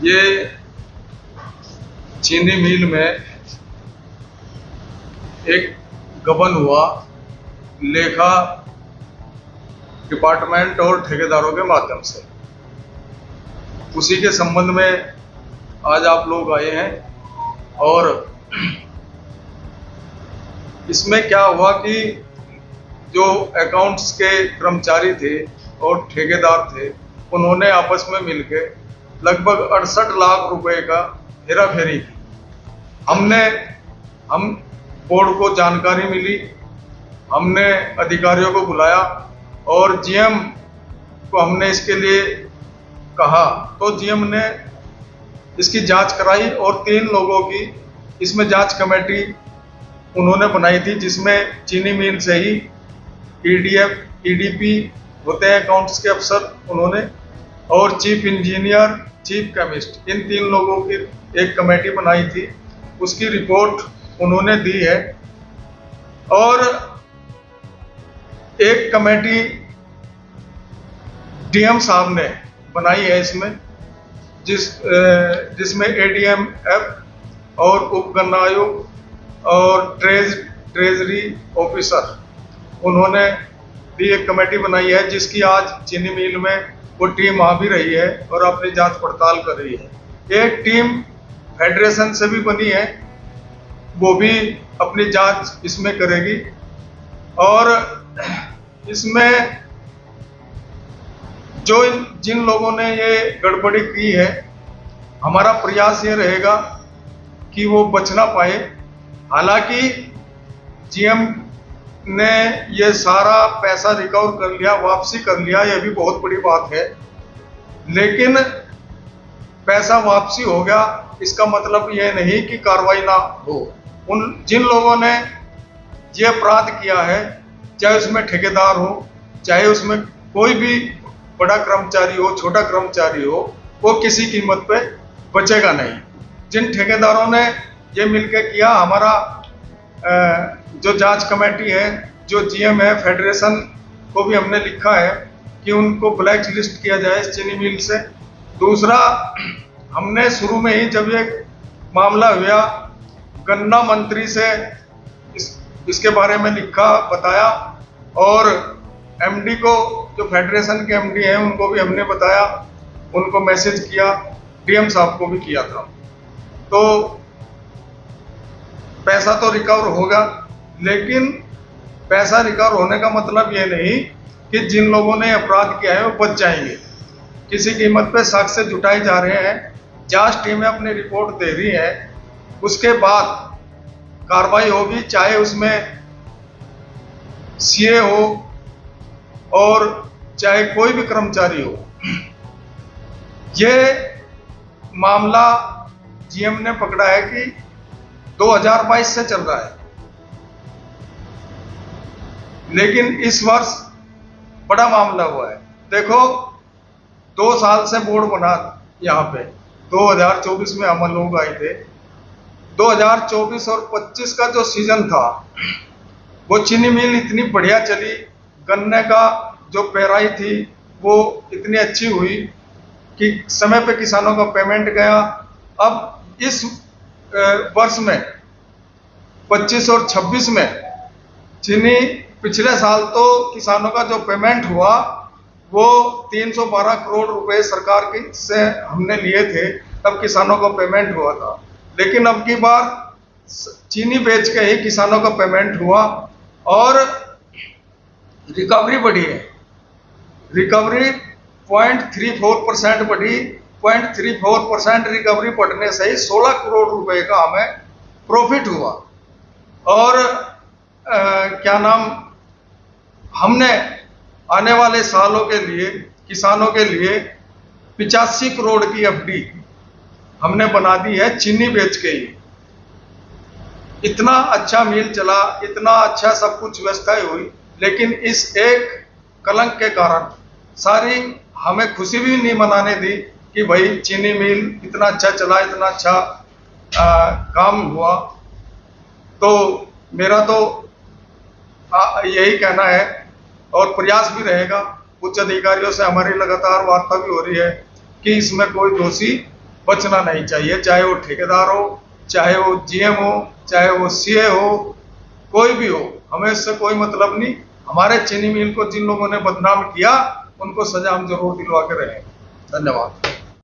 ये चीनी मिल में एक गबन हुआ लेखा डिपार्टमेंट और ठेकेदारों के माध्यम से। उसी के संबंध में आज आप लोग आए हैं। और इसमें क्या हुआ कि जो अकाउंट्स के कर्मचारी थे और ठेकेदार थे, उन्होंने आपस में मिलकर लगभग 68 लाख रुपए का हेरा फेरी की। हम बोर्ड को जानकारी मिली, हमने अधिकारियों को बुलाया और जीएम को हमने इसके लिए कहा, तो जीएम ने इसकी जांच कराई और 3 लोगों की इसमें जांच कमेटी उन्होंने बनाई थी, जिसमें चीनी मिल से ही ईडीएफ, ईडीपी होते हैं अकाउंट्स के अफसर उन्होंने, और चीफ इंजीनियर, चीफ केमिस्ट, इन 3 लोगों की एक कमेटी बनाई थी। उसकी रिपोर्ट उन्होंने दी है। और एक कमेटी डीएम साहब ने बनाई है इसमें, जिसमें एडीएम और उपगणना आयुक्त और ट्रेजरी ऑफिसर, उन्होंने भी एक कमेटी बनाई है, जिसकी आज चीनी मिल में वो टीम आ भी रही है और अपनी जांच पड़ताल कर रही है। एक टीम फेडरेशन से भी बनी है, वो भी अपनी जांच इसमें करेगी। और इसमें जिन लोगों ने ये गड़बड़ी की है, हमारा प्रयास ये रहेगा कि वो बच ना पाए। हालांकि जीएम ने ये सारा पैसा रिकवर कर लिया, वापसी कर लिया, ये भी बहुत बड़ी बात है। लेकिन पैसा वापसी हो गया, इसका मतलब ये नहीं कि कार्रवाई ना हो। जिन लोगों ने ये अपराध किया है, चाहे उसमें ठेकेदार हो, चाहे उसमें कोई भी बड़ा कर्मचारी हो, छोटा कर्मचारी हो, वो किसी कीमत पे बचेगा नहीं। जिन ठेकेदारों ने ये मिलकर किया, हमारा जो जांच कमेटी है, जो जीएम है, फेडरेशन को भी हमने लिखा है कि उनको ब्लैक लिस्ट किया जाए इस चीनी मिल से। दूसरा, हमने शुरू में ही जब ये मामला हुआ, गन्ना मंत्री से इसके बारे में लिखा, बताया, और एमडी को, जो फेडरेशन के एमडी हैं, उनको भी हमने बताया, उनको मैसेज किया, डीएम साहब को भी किया था। तो पैसा तो रिकवर होगा, लेकिन पैसा रिकवर होने का मतलब ये नहीं कि जिन लोगों ने अपराध किया है वो बच जाएंगे। किसी कीमत पे साक्ष्य जुटाए जा रहे हैं, जांच टीमें अपनी रिपोर्ट दे रही है, उसके बाद कार्रवाई होगी, चाहे उसमें सीए हो और चाहे कोई भी कर्मचारी हो। ये मामला जीएम ने पकड़ा है कि 2022 से चल रहा है, लेकिन इस वर्ष बड़ा मामला हुआ है। देखो, 2 साल से बोर्ड बना यहाँ पे, 2024 में हम लोग आए थे। 2024 और 25 का जो सीजन था, वो चीनी मिल इतनी बढ़िया चली, गन्ने का जो पेराई थी वो इतनी अच्छी हुई कि समय पे किसानों का पेमेंट गया। अब इस वर्ष में 25 और 26 में चीनी, पिछले साल तो किसानों का जो पेमेंट हुआ वो 312 करोड़ रुपए सरकार की से हमने लिए थे, तब किसानों का पेमेंट हुआ था। लेकिन अब की बार चीनी बेच के ही किसानों का पेमेंट हुआ और रिकवरी बढ़ी है। रिकवरी 0.34% बढ़ी। 0.34% रिकवरी बढ़ने से ही 16 करोड़ रुपए का हमें प्रॉफिट हुआ। और हमने आने वाले सालों के लिए, किसानों के लिए 85 करोड़ की एफडी हमने बना दी है चीनी बेच के ही। इतना अच्छा मिल चला, इतना अच्छा सब कुछ व्यवस्थाएं हुई, लेकिन इस एक कलंक के कारण सारी हमें खुशी भी नहीं मनाने दी कि भाई चीनी मिल इतना अच्छा चला, इतना अच्छा काम हुआ। तो मेरा तो यही कहना है और प्रयास भी रहेगा, उच्च अधिकारियों से हमारी लगातार वार्ता भी हो रही है कि इसमें कोई दोषी बचना नहीं चाहिए, चाहे वो ठेकेदार हो, चाहे वो जीएम हो, चाहे वो सीए हो, कोई भी हो, हमें इससे कोई मतलब नहीं। हमारे चीनी मिल को जिन लोगों ने बदनाम किया उनको सजा हम जरूर दिलवा के रहेंगे। धन्यवाद।